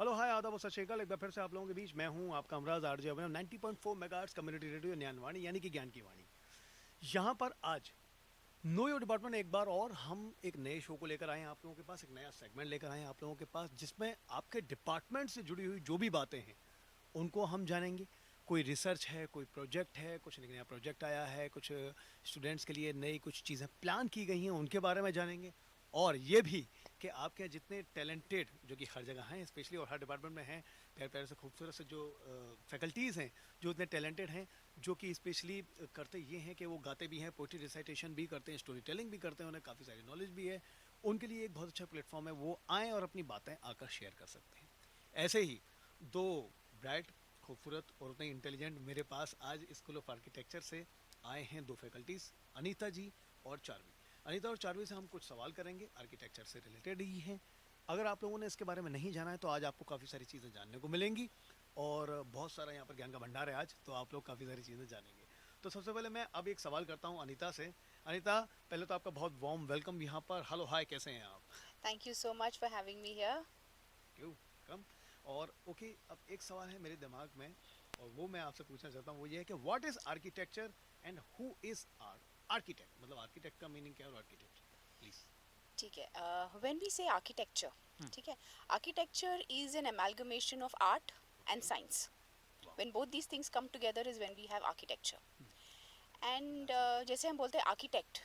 Hello hi आदाब और सत श्री अकाल। एक बार फिर से आप लोगों के बीच मैं हूं आपका अमराज आरजे अभिनव 90.4 मेगाहर्ट्ज़ कम्युनिटी रेडियो ज्ञानवाणी यानी कि ज्ञान की वाणी। यहाँ पर आज नो योर डिपार्टमेंट एक बार और हम एक नए शो को लेकर आए हैं आप लोगों के पास, एक नया सेगमेंट लेकर आए हैं आप लोगों के पास, जिसमें आपके डिपार्टमेंट से जुड़ी हुई जो भी बातें हैं उनको हम जानेंगे। कोई रिसर्च है, कोई प्रोजेक्ट है, कुछ नया प्रोजेक्ट आया है, कुछ स्टूडेंट्स के लिए नई कुछ चीज़ें प्लान की गई हैं उनके बारे में जानेंगे। और ये भी कि आपके जितने टैलेंटेड जो कि हर जगह हैं स्पेशली और हर डिपार्टमेंट में हैं, प्यारे प्यारे से खूबसूरत से जो फैकल्टीज़ हैं जो इतने टैलेंटेड हैं, जो कि स्पेशली करते ये हैं कि वो गाते भी हैं, पोइट्री रिसाइटेशन भी करते हैं, स्टोरी टेलिंग भी करते हैं, उन्हें काफ़ी सारी नॉलेज भी है। उनके लिए एक बहुत अच्छा प्लेटफॉर्म है, वो आएँ और अपनी बातें आकर शेयर कर सकते हैं। ऐसे ही दो ब्राइट, खूबसूरत और उतने इंटेलिजेंट मेरे पास आज स्कूल ऑफ आर्किटेक्चर से आए हैं दो फैकल्टीज़, अनीता जी और चारवी। अनीता और चारवी से हम कुछ सवाल करेंगे, आर्किटेक्चर से रिलेटेड ही हैं। अगर आप लोगों ने इसके बारे में नहीं जाना है तो आज आपको काफ़ी सारी चीज़ें जानने को मिलेंगी और बहुत सारा यहाँ पर ज्ञान का भंडार है आज, तो आप लोग काफ़ी सारी चीज़ें जानेंगे। तो सबसे पहले मैं अब एक सवाल करता हूँ अनीता से। अनीता, पहले तो आपका बहुत वार्म वेलकम यहाँ पर। हेलो हाय, कैसे हैं आप? Thank you so much for having me here. क्यों कम। और ओके, अब एक सवाल है मेरे दिमाग में और वो मैं आपसे पूछना चाहता हूँ, वो ये है कि what is architecture and who is architect, मतलब आर्किटेक्ट का मीनिंग क्या है और आर्किटेक्ट प्लीज। ठीक है. When we say architecture, ठीक है, architecture is an amalgamation of art and okay. science. वाह। When both these things come together is when we have architecture. And that's nice. जैसे हम बोलते हैं architect,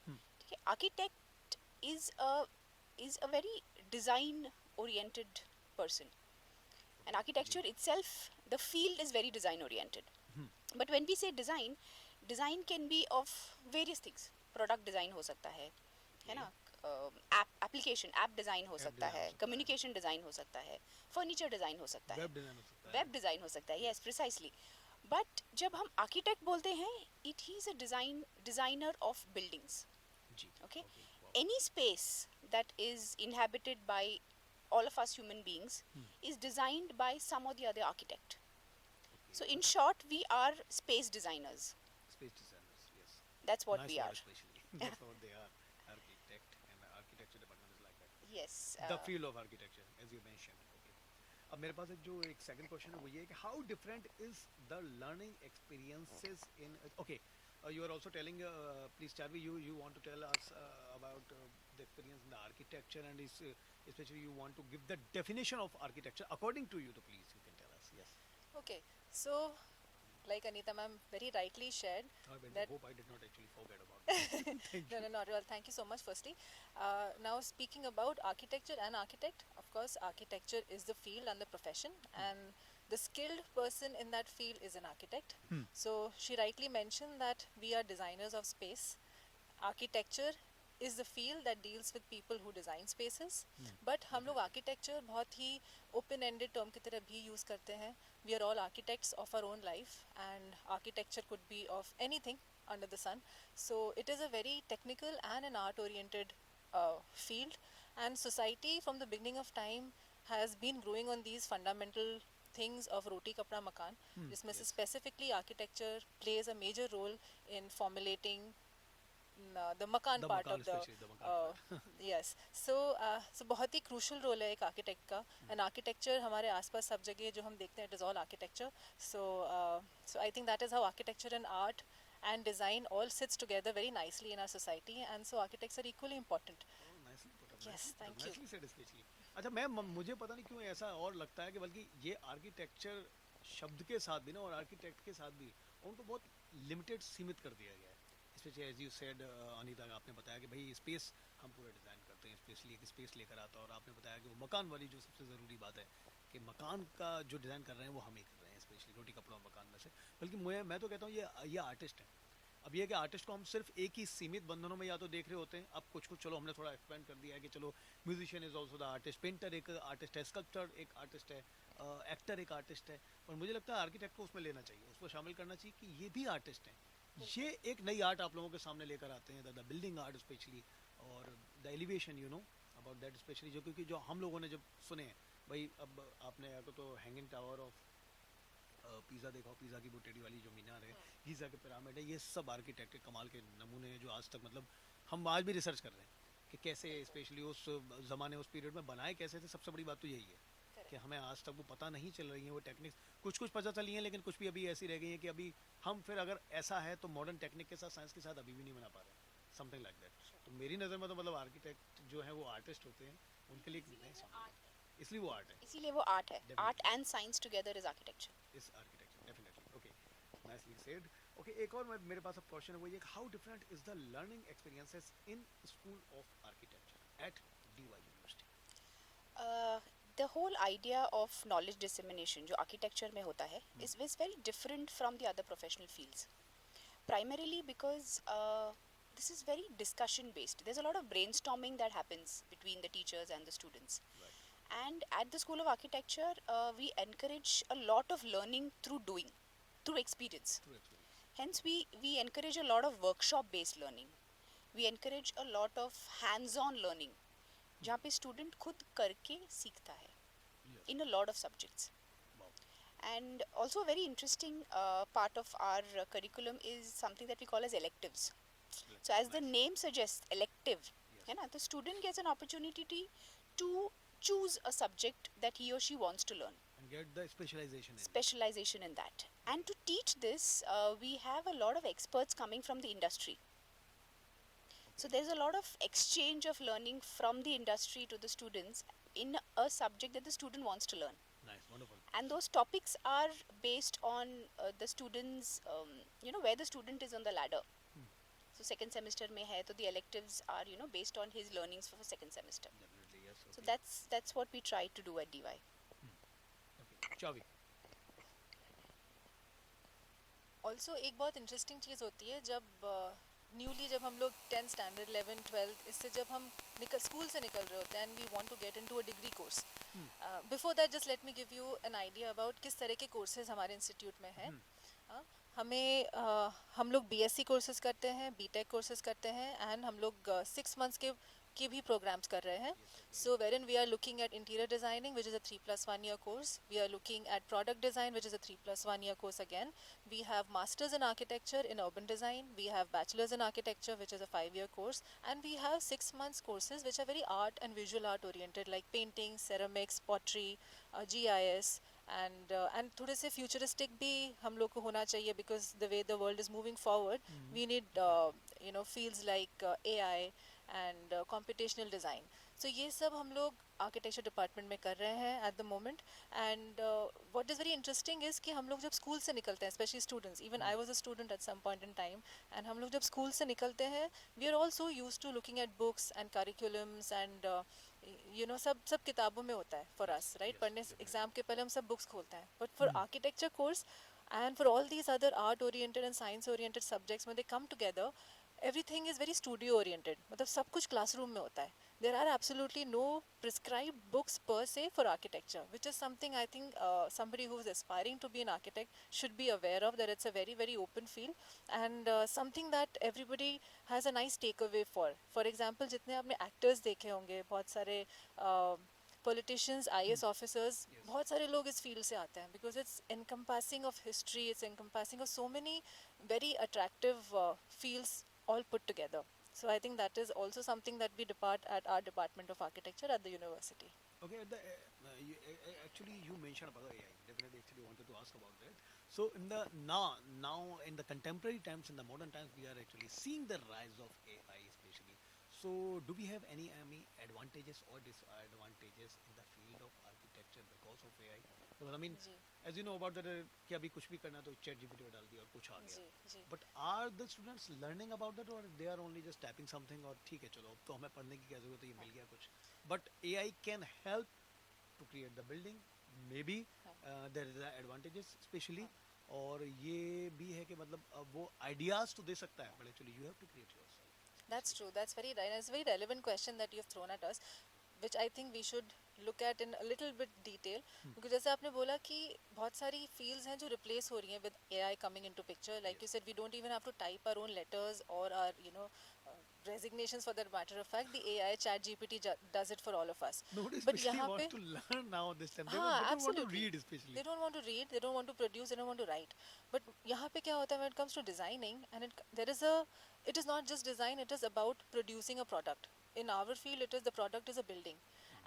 ठीक है, architect is a very design oriented person. And ji. architecture itself, the field is very design oriented. But when we say design, design can be of various things. Product design हो सकता है okay. ना, application app design हो app सकता design है, हो सकता है, कम्युनिकेशन डिज़ाइन हो सकता है, फर्नीचर डिज़ाइन हो सकता है, वेब डिज़ाइन हो सकता है। वेब डिज़ाइन हो सकता है, यस यस। प्रिसाइसली. बट जब हम आर्किटेक्ट बोलते हैं, it he is a designer of buildings. जी। Okay, okay. वाह। any space that is inhabited by all of us human beings is designed by some or the other architect. Okay. So in short, we are space designers. Space designers, yes. That's what nice we are. Word specially that's what they are, architect and architecture department is like Yes. That, the field of architecture as you mention. अब मेरे पास एक second question है, वो ये है कि how different is the learning experiences in okay. You are also telling, please Charvi, you want to tell us about the experience in the architecture and is especially you want to give the definition of architecture according to you, so please you can tell us. Yes. Okay. So, like Anita ma'am very rightly shared, I that hope I did not actually forget about that. Thank no, you. no, not at all. Thank you so much. Firstly, now speaking about architecture and architect, of course, architecture is the field and the profession, and the skilled person in that field is an architect. So she rightly mentioned that we are designers of space. Architecture is the field that deals with people who design spaces. But हम लोग architecture बहुत ही open-ended term की तरह भी use करते हैं. We are all architects of our own life, and architecture could be of anything under the sun. So it is a very technical and an art-oriented field, and society from the beginning of time has been growing on these fundamental things of roti kapda makan, जिसमें से Yes. specifically architecture plays a major role in formulating the makan The part Makan, of the especially the Makan part. yes. So बहुत ही crucial role है एक architect का, and architecture हमारे आसपास सब जगह जो हम देखते हैं, it is all architecture. So I think that is how architecture and art and design all sits together very nicely in our society, and so architects are equally important. Oh, nicely put up, Yes, nicely put up, thank you. nicely said especially. अच्छा, मुझे पता नहीं क्यों ऐसा और लगता है कि बल्कि ये आर्किटेक्चर शब्द के साथ भी ना और आर्किटेक्ट के साथ भी उनको बहुत लिमिटेड सीमित कर दिया गया है। Specially as you said Anita, आपने बताया कि भाई स्पेस हम पूरा डिज़ाइन करते हैं, स्पेशली एक स्पेस लेकर आता है, और आपने बताया कि वो मकान वाली जो सबसे ज़रूरी बात है कि मकान का जो डिज़ाइन कर रहे हैं वो हम ही कर रहे हैं, स्पेशली रोटी कपड़ा मकान में से। बल्कि मैं तो कहता हूँ ये आर्टिस्ट हैं। अब ये है कि आर्टिस्ट को हम सिर्फ एक ही सीमित बंधनों में या तो देख रहे होते हैं, अब कुछ कुछ चलो हमने थोड़ा एक्सपेंड कर दिया है कि चलो musician is also the artist, painter एक आर्टिस्ट है, स्कल्पचर एक आर्टिस्ट है, एक्टर एक आर्टिस्ट है। और मुझे लगता है आर्किटेक्ट को उसमें लेना चाहिए, उसको शामिल करना चाहिए कि ये भी आर्टिस्ट हैं। ये एक नई आर्ट आप लोगों के सामने लेकर आते हैं, द बिल्डिंग आर्ट स्पेशली, और the elevation about that specially, जो क्योंकि जो हम लोगों ने जब सुने हैं भाई, अब आपने या तो हैंगिंग टावर ऑफ पिज़्ज़ा देखा हो, पिज़्ज़ा की वो टेढ़ी वाली जो मीनार है, गीज़ा के पिरामिड है, ये सब आर्किटेक्ट के कमाल के नमूने हैं जो आज तक, मतलब हम आज भी रिसर्च कर रहे हैं कि कैसे स्पेशली उस ज़माने उस पीरियड में बनाए कैसे थे। सबसे बड़ी बात तो यही है कि हमें आज तक वो पता नहीं चल रही हैं वो टेक्निक्स, कुछ कुछ पता चली हैं लेकिन कुछ भी अभी ऐसी रह गई हैं कि अभी हम फिर अगर ऐसा है तो मॉडर्न टेक्निक के साथ साइंस के साथ अभी भी नहीं बना पा रहे, समथिंग लाइक दैट। तो मेरी नज़र में तो मतलब आर्किटेक्ट जो है वो आर्टिस्ट होते हैं, उनके लिए एक नई समझ, इसलिए वो आर्ट है, इसीलिए वो आर्ट है. Art and science together is architecture. इस architecture definitely. Okay, nicely said. Okay, एक और मेरे पास अब क्वेश्चन है, वो ये how different is the learning experiences in school of architecture at DY university? The whole idea of knowledge dissemination जो architecture में होता है is very different from the other professional fields. Primarily because this is very discussion based. There's a lot of brainstorming that happens between the teachers and the students. Right. And at the School of Architecture, we encourage a lot of learning through doing, through experience. True experience. Hence, we encourage a lot of workshop based learning. We encourage a lot of hands on learning. जहाँ पे student खुद करके सीखता है Yes. in a lot of subjects. Wow. And also a very interesting part of our curriculum is something that we call as electives. So as the Nice. name suggests, elective, Yes. है ना, the student gets an opportunity to choose a subject that he or she wants to learn, And get the specialization in. specialization in that. And to teach this, we have a lot of experts coming from the industry. So there's a lot of exchange of learning from the industry to the students in a subject that the student wants to learn. Nice, wonderful. And those topics are based on the students, where the student is on the ladder. So second semester mein hai, so the electives are, based on his learnings for second semester. Definitely, yes. So Okay. that's what we try to do at DY. Okay. Chavi. Also एक बहुत interesting चीज़ होती है जब newly जब हम लोग 10th standard 11th 12th इससे जब हम स्कूल से निकल रहे होते हैं and we want to get into a degree course, before that just let me give you an idea about किस तरह के कोर्सेज हमारे इंस्टीट्यूट में हैं. हमें हम लोग BSc कोर्सेज करते हैं, BTech कोर्सेज करते हैं एंड हम लोग 6 मंथ्स के भी प्रोग्राम्स कर रहे हैं. So wherein we are looking at interior designing, which is a 3+1 year course. We are looking at product design, which is a 3+1 year course again. We have masters in architecture in urban design. We have bachelors in architecture, which is a 5-year course. And we have 6 months courses, which are very art and visual art oriented, like painting, ceramics, pottery, GIS. And थोड़े से futuristic भी हम लोग को होना चाहिए because the way the world is moving forward, we need fields like AI and computational design. So ये सब हम लोग आर्किटेक्चर डिपार्टमेंट में कर रहे हैं at the moment. And what is very interesting is कि हम लोग जब स्कूल से निकलते हैं, specially students, even I was a student at some point in time, and हम लोग जब स्कूल से निकलते हैं we are also use to looking at books and curriculums and सब किताबों में होता है फॉर अस, राइट? पढ़ने एग्जाम के पहले हम सब बुक्स खोलते हैं, but for architecture course and for all these other art oriented and science oriented subjects, when they come together, everything is very studio oriented. मतलब सब कुछ classroom में होता है. There are absolutely no prescribed books per se for architecture, which is something I think somebody who is aspiring to be an architect should be aware of, that it's a very very open field and something that everybody has a nice takeaway for. For example, जितने आपने actors देखे होंगे, बहुत सारे politicians, IAS officers, बहुत सारे लोग इस field से आते हैं because it's encompassing of history, it's encompassing of so many very attractive fields all put together. So I think that is also something that we depart at our Department of Architecture at the university. Okay, actually you mentioned about AI. Definitely, actually wanted to ask about that. So in the now in the contemporary times, in the modern times, we are actually seeing the rise of AI, especially. So do we have any advantages or disadvantages in the field of architecture because of AI? Because I mean, ji as you know about that, कि अभी कुछ भी करना तो ChatGPT में डाल दिया और कुछ आ गया. जी जी. But are the students learning about that, or they are only just typing something और ठीक है चलो अब तो हमें पढ़ने की क्या जरूरत है, ये मिल गया कुछ. But AI can help to create the building. Maybe there is advantages especially. और ये भी है कि मतलब वो ideas तो दे सकता है, but actually you have to create yourself. That's true. That's very right. It's a very relevant question that you've thrown at us, which I think we should look at in a little bit detail. Because जैसे आपने बोला कि बहुत सारी fields हैं जो replace हो रही हैं with AI coming into picture. Like you said, we don't even have to type our own letters or our resignations for that matter of fact. The AI ChatGPT does it for all of us. Nobody But especially यहाँ wants पे to learn now this time. They हाँ, don't want to absolutely. read especially. They don't want to read, they don't want to produce, they don't want to write. But यहाँ पे क्या होता है when it comes to designing, and it is not just design, it is about producing a product. In our field, the product is a building,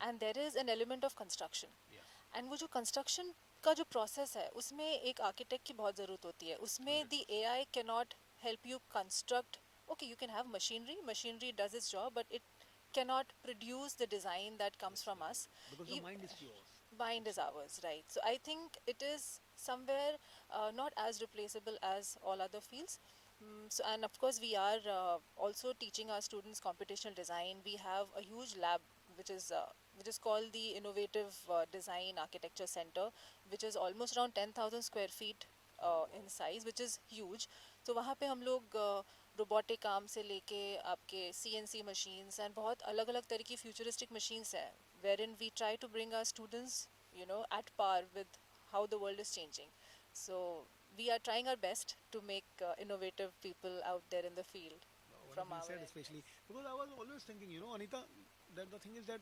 and there is an element of construction. Yeah. And वो जो construction का जो process है उसमें एक architect की बहुत ज़रूरत होती है. उसमें the AI cannot help you construct. Okay, you can have machinery does it's job, but it cannot produce the design that comes from us. Because the mind is yours. Mind is ours, right? So I think it is somewhere not as replaceable as all other fields. So, and of course we are also teaching our students computational design. We have a huge lab which is called the Innovative Design Architecture Center, which is almost around 10,000 square feet in size, which is huge. तो वहाँ पे हम लोग robotic arm से लेके आपके CNC machines and बहुत अलग अलग तरह की फ्यूचरिस्टिक मशीन्स हैं, where in we try to bring our students at par with how the world is changing. So we are trying our best to make innovative people out there in the field from our said, end. especially because I was always thinking, Anita, that the thing is that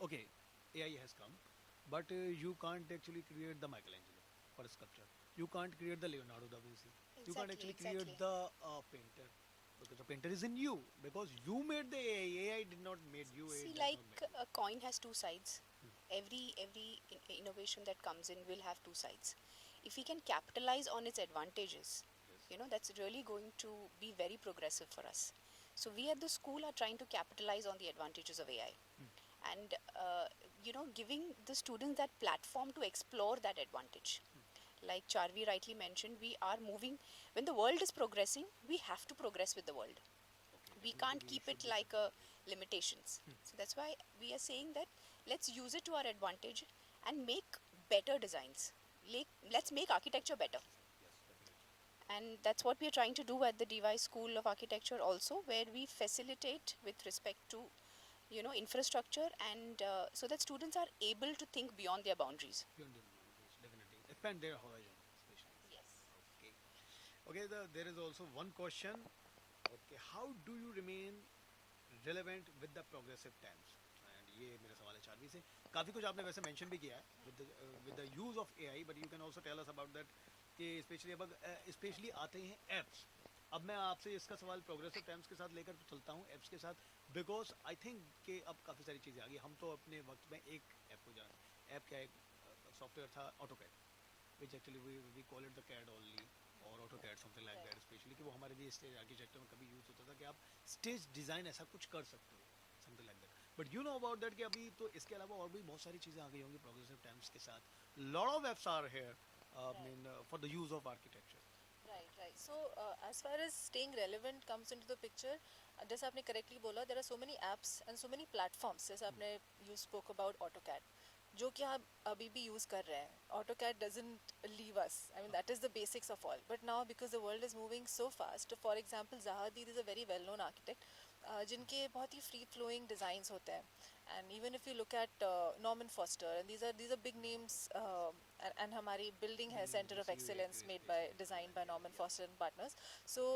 okay, AI has come, but you can't actually create the Michelangelo for a sculpture. You can't create the Leonardo da Vinci. You can't actually create the painter, because the painter is in you, because you made the AI. AI did not made you. See, like a coin has two sides. Every innovation that comes in will have two sides. If we can capitalize on its advantages, that's really going to be very progressive for us. So we at the school are trying to capitalize on the advantages of AI, and giving the students that platform to explore that advantage. Like Charvi rightly mentioned, we are moving. When the world is progressing, we have to progress with the world. We can't keep it like a limitations. So that's why we are saying that let's use it to our advantage and make better designs. Let's make architecture better. And that's what we are trying to do at the DY School of Architecture also, where we facilitate with respect to infrastructure, and so that students are able to think beyond their boundaries. Definitely expand their horizon, especially. Yes. Okay. Okay. There is also one question. Okay, how do you remain relevant with the progressive times? And ये मेरा सवाल है चारवी से. काफ़ी कुछ आपने वैसे mention भी किया है with the use of AI, but you can also tell us about that कि especially आते हैं apps. अब मैं आपसे इसका सवाल प्रोग्रेसिव टाइम्स के साथ लेकर चलता हूँ एप्स के साथ, बिकॉज आई थिंक कि अब काफ़ी सारी चीज़ें आ गई. हम तो अपने वक्त में एक ऐप को जान ऐप क्या एक सॉफ्टवेयर था AutoCAD, which actually we call it the CAD only और AutoCAD something like that, specially कि वो हमारे लिए स्टेज आर्किटेक्चर में कभी यूज़ होता था कि आप स्टेज डिज़ाइन ऐसा कुछ कर सकते हो, something like that. But you know about that कि अभी तो इसके अलावा और भी बहुत सारी चीज़ें आ गई होंगी प्रोग्रेसिव टाइम्स के साथ. Lot of apps are here for the use of architecture. Right. So as far as staying relevant comes into the picture, जैसे आपने correctly बोला, there are so many apps and so many platforms. जैसे आपने you spoke about AutoCAD, जो कि आप अभी भी यूज़ कर रहे हैं. AutoCAD doesn't leave us. I mean, that is the basics of all. But now because the world is moving so fast, for example, Zahadid is a very well-known architect, जिनके बहुत ही free flowing designs होते हैं. And even if you look at Norman Foster, and these are big names, and हमारी building है Center of Excellence designed by Norman Foster and Partners. So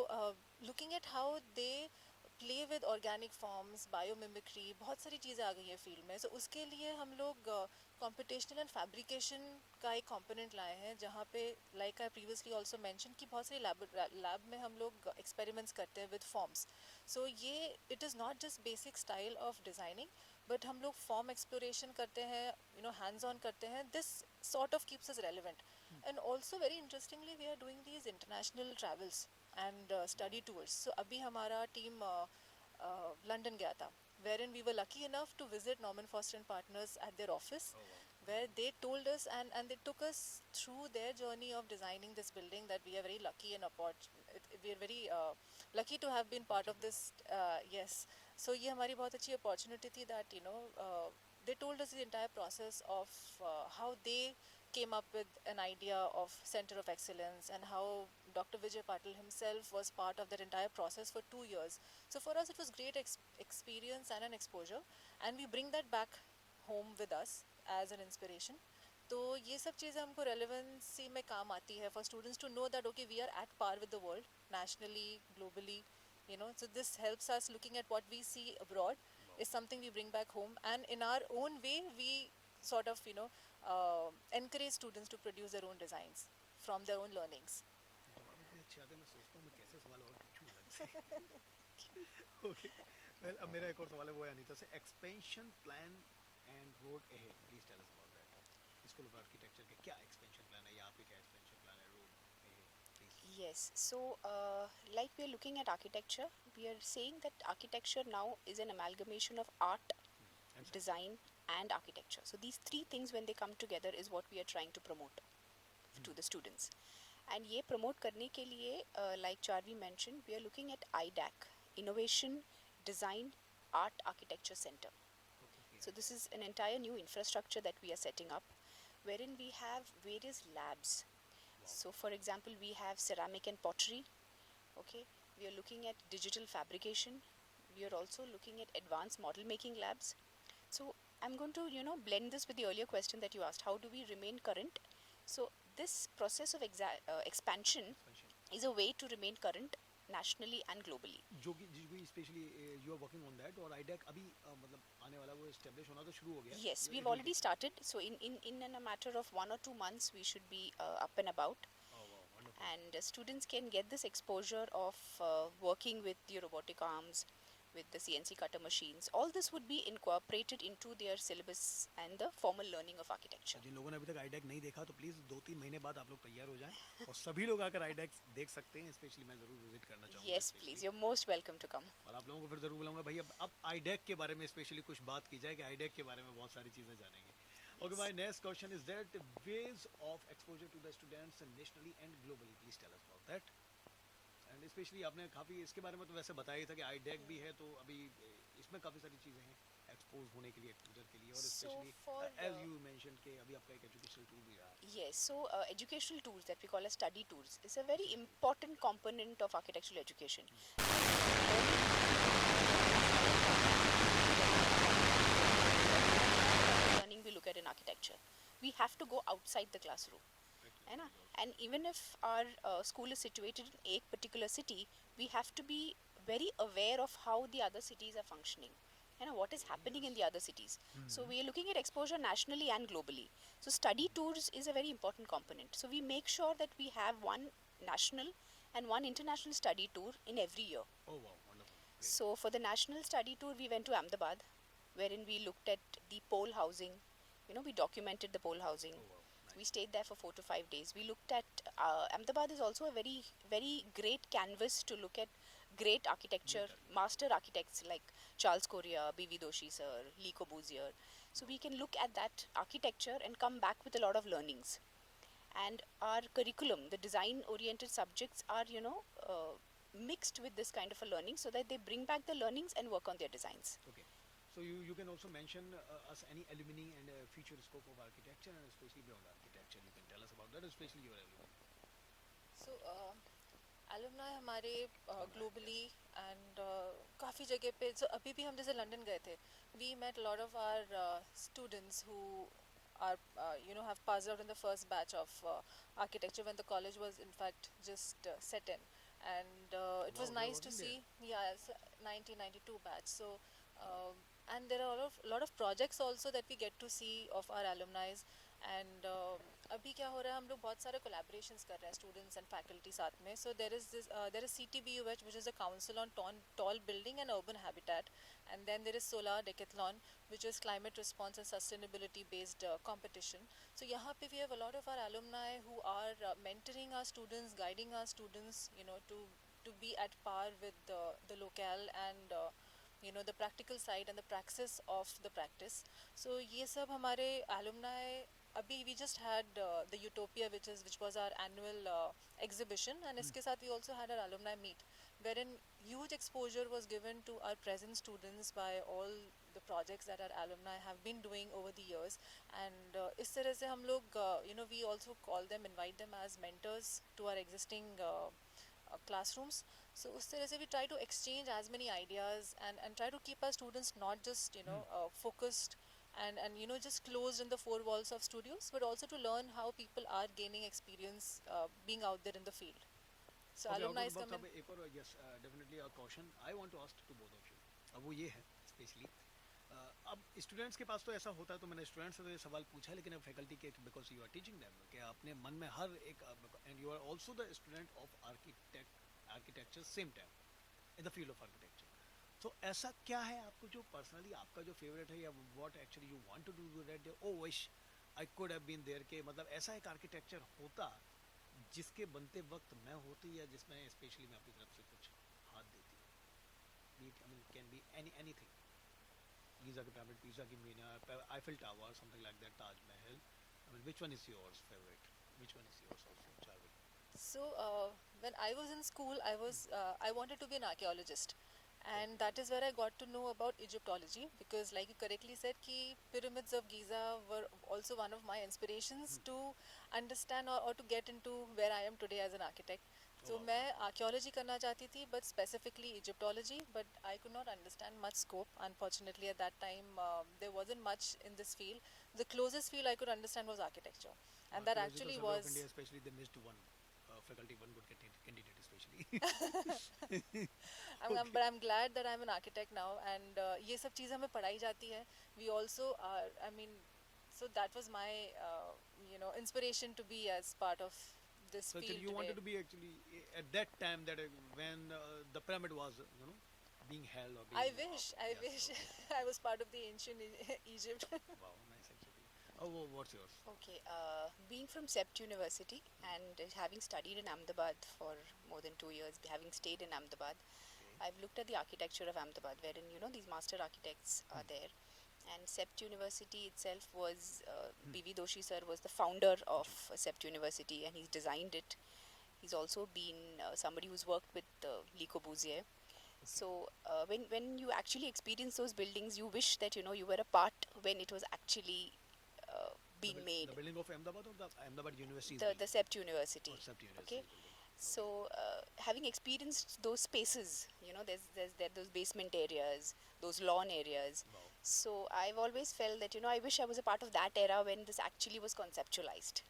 looking at how they play with organic forms, biomimicry, बहुत सारी चीज़ें आ गई हैं field में. So उसके लिए हम लोग computational and fabrication का एक component लाए हैं, जहाँ पे like I previously also mentioned कि बहुत सारी lab में हम लोग experiments करते हैं with forms. So ये it is not just basic style of designing, but हम लोग form exploration करते हैं, hands on करते हैं. This sort of keeps us relevant. And also very interestingly, we are doing these international travels and study tours. So अभी हमारा team London गया था, wherein we were lucky enough to visit Norman Foster and Partners at their office, where they told us and they took us through their journey of designing this building, that we are very lucky and we are very lucky to have been part of this. Yes. So ये हमारी बहुत अच्छी opportunity थी that they told us the entire process of how they came up with an idea of Center of Excellence, and how Dr. Vijay Patil himself was part of that entire process for 2 years. So for us it was great experience and an exposure, and we bring that back home with us as an inspiration. तो ये सब चीज़ें हमको relevancy में काम आती है for students to know that okay, we are at par with the world, nationally, globally, so this helps us looking at what we see abroad is something we bring back home, and in our own way we sort of encourage students to produce their own designs from their own learnings. Okay. Well, अब मेरा एक और सवाल है, वो है अनीता से, expansion plan and road ahead. Please tell us about that. School of architecture के क्या एक्सपेंशन प्लान है या आपके क्या एक्सपेंशन प्लान है road please? Yes, so like we are looking at architecture, we are saying that architecture now is an amalgamation of art, And design, and architecture. So these three things, when they come together, is what we are trying to promote to the students. And ये promote करने के लिए, like Charvi mentioned, we are looking at IDAC, Innovation, Design, Art, Architecture Center. So this is an entire new infrastructure that we are setting up, wherein we have various labs. So for example, we have ceramic and pottery. Okay, we are looking at digital fabrication. We are also looking at advanced model making labs. So I'm going to blend this with the earlier question that you asked. How do we remain current? So this process of expansion is a way to remain current nationally and globally. जो कि specially you are working on that और आईडेक अभी मतलब आने वाला वो establish होना तो शुरू हो गया है? Yes, It we've will already started. So in a matter of 1 or 2 months, we should be up and about. Oh, wow, wonderful. And students can get this exposure of working with the robotic arms, with the CNC cutter machines. All this would be incorporated into their syllabus and the formal learning of architecture. जिन लोगों ने अभी तक आईडेक नहीं देखा तो please 2-3 महीने बाद आप लोग तैयार हो जाएं और सभी लोग आकर आईडेक देख सकते हैं। स्पेशली मैं ज़रूर विजिट करना चाहूँगा। Yes, please. You're most welcome to come. और आप लोगों को फिर ज़रूर बुलाऊंगा भाई। अब आईडेक के बारे में स्पेशली कुछ बात की जाए कि आईडेक के बारे में बहुत सारी चीज़ें जानेंगे। Okay, my next question is that ways of exposure to the students nationally and globally. Please tell us about that. And especially आपने काफ़ी इसके बारे में तो वैसे बताया ही था कि आईडेक भी है तो अभी इसमें काफ़ी सारी चीज़ें हैं एक्सपोज होने के लिए एक्सपोजर के लिए और स्पेशली एज यू मेंशन कि अभी आपका एक एजुकेशनल टूल भी रहा है। Yes, so educational tools that we call as study tours is a very important component of architectural education. Learning we look at in architecture, we have to go outside the classroom. है ना? And even if our school is situated in a particular city, we have to be very aware of how the other cities are functioning. You know, what is happening in the other cities. So we are looking at exposure nationally and globally. So study tours is a very important component. So we make sure that we have one national and one international study tour in every year. Oh wow, wonderful. Great. So for the national study tour, we went to Ahmedabad, wherein we looked at the pole housing. You know, we documented the pole housing. Oh wow. We stayed there for 4 to 5 days. We looked at Ahmedabad is also a very, very great canvas to look at great architecture, master architects like Charles Correa, B.V. Doshi sir, Lee Corbusier. So we can look at that architecture and come back with a lot of learnings. And our curriculum, the design-oriented subjects are, mixed with this kind of a learning so that they bring back the learnings and work on their designs. Okay. So you can also mention us any alumni and future scope of architecture and especially beyond architecture. You can tell us about that, especially your alumni. So alumni हमारे globally and काफ़ी जगह पे so अभी भी हम जैसे London गए थे, we met a lot of our students who are have passed out in the first batch of architecture when the college was in fact just set in, and it was Wow, they nice to wasn't see. Yeah, it's a 1992 batch. So and there are a lot of projects also that we get to see of our alumni, and अभी क्या हो रहा है हम लोग बहुत सारे collaborations कर रहे हैं students and faculty साथ में. So there is CTBUH, which is a council on tall building and urban habitat, and then there is Solar Decathlon, which is climate response and sustainability based competition. So यहाँ पे we have a lot of our alumni who are mentoring our students, guiding our students, to be at par with the locale and the practical side and the praxis of the practice. So ये सब हमारे alumni अभी we just had the Utopia, which was our annual exhibition, and इसके साथ we also had our alumni meet, wherein huge exposure was given to our present students by all the projects that our alumni have been doing over the years. And इस तरह से हम लोग we also invite them as mentors to our existing classrooms. So उस तरह से we try to exchange as many ideas and try to keep our students not just focused and just closed in the four walls of studios, but also to learn how people are gaining experience being out there in the field. So Okay, alumni आपको come in. एक और yes, definitely a caution I want to ask to both of you. अब वो ये है specially अब students के पास तो ऐसा होता है, तो मैंने स्टूडेंट्स से तो ये सवाल पूछा, लेकिन अब फैकल्टी के because you are teaching them कि अपने मन में हर एक and you are also the student of architecture same time in the field of architecture. तो ऐसा क्या है आपको जो पर्सनली आपका जो फेवरेट है या what actually you want to do that oh wish I could have been there के मतलब ऐसा एक आर्किटेक्चर होता जिसके बनते वक्त मैं होती या जिसमें स्पेशली मैं अपनी तरफ से कुछ हाथ देती I mean can be anything Giza की पिरामिड पीज़ा की मीनार Eiffel tower something like that Taj Mahal I mean which one is yours favourite which one is yours also Charvi So when I was in school, I wanted to be an archaeologist, and that is where I got to know about Egyptology, because, like you correctly said, ki pyramids of Giza were also one of my inspirations to understand or to get into where I am today as an architect. So wow. मैं archaeology करना चाहती थी, but specifically Egyptology, but I could not understand much scope. Unfortunately, at that time, there wasn't much in this field. The closest field I could understand was architecture, and that Archaeological actually Survey of was. India especially they missed one faculty one good candidate especially But I'm glad that I'm an architect now, and ये सब चीज़ें हमें पढ़ाई जाती है. We also are. I mean, so that was my inspiration to be as part of this so field actually you today. wanted to be actually at that time that when the pyramid was being held or being I wish yes, wish okay. I was part of the ancient Egypt. Wow, nice actually. Oh, what's yours? Okay, being from Sept University and having studied in Ahmedabad for more than 2 years, having stayed in Ahmedabad, I've looked at the architecture of Ahmedabad, wherein these master architects are there. And Sept University itself was B.V. Doshi sir was the founder of Sept University, and he's designed it. He's also been somebody who's worked with Le Corbusier. So when you actually experience those buildings, you wish that you were a part when it was actually being made. The building of Ahmedabad or the Ahmedabad University? The Sept University. Or Sept University Okay. building. So having experienced those spaces, there those basement areas, those lawn areas. Wow. So I've always felt that I wish I was a part of that era when this actually was conceptualized.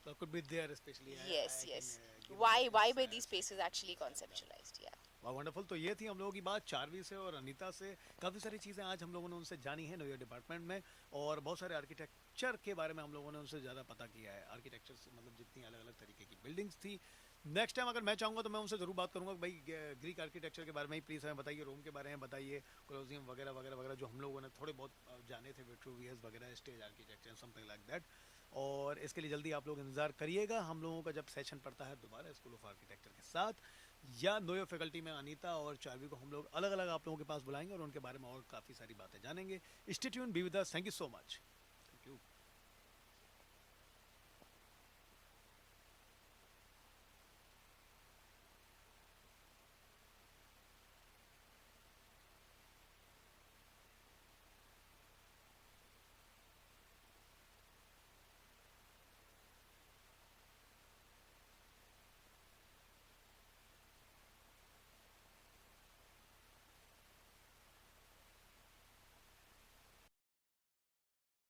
So could be there especially. Yes, I yes. can, give Why this, were these aspect spaces of actually that. conceptualized? Yeah. वाह wonderful. तो ये थी हम लोगों की बात चारवी से और अनीता से. काफ़ी सारी चीज़ें आज हम लोगों ने उनसे जानी हैं न्यू डिपार्टमेंट में, और बहुत सारे आर्किटेक्चर के बारे में हम लोगों ने उनसे ज़्यादा पता किया है. आर्किटेक्चर से मतलब जितनी अलग अलग तरीके की बिल्डिंग्स थी. नेक्स्ट टाइम अगर मैं चाहूँगा तो मैं उनसे ज़रूर बात करूँगा कि भाई ग्रीक आर्किटेक्चर के बारे में ही प्लीज़ हमें बताइए, रोम के बारे में बताइए, कोलोसियम वगैरह वगैरह वगैरह जो हम लोगों ने थोड़े बहुत जाने थे, विट्रूवियस वगैरह, stage architecture something like that. और इसके लिए जल्दी आप लोग इंतज़ार करिएगा हम लोगों का जब सेशन पड़ता है दोबारा स्कूल ऑफ आर्किटेक्चर के साथ, या नोयो फैकल्टी में अनीता और चारवी को हम लोग अलग अलग आप लोगों के पास बुलाएंगे और उनके बारे में और काफ़ी सारी बातें जानेंगे. Stay tuned, be with us. Thank you so much.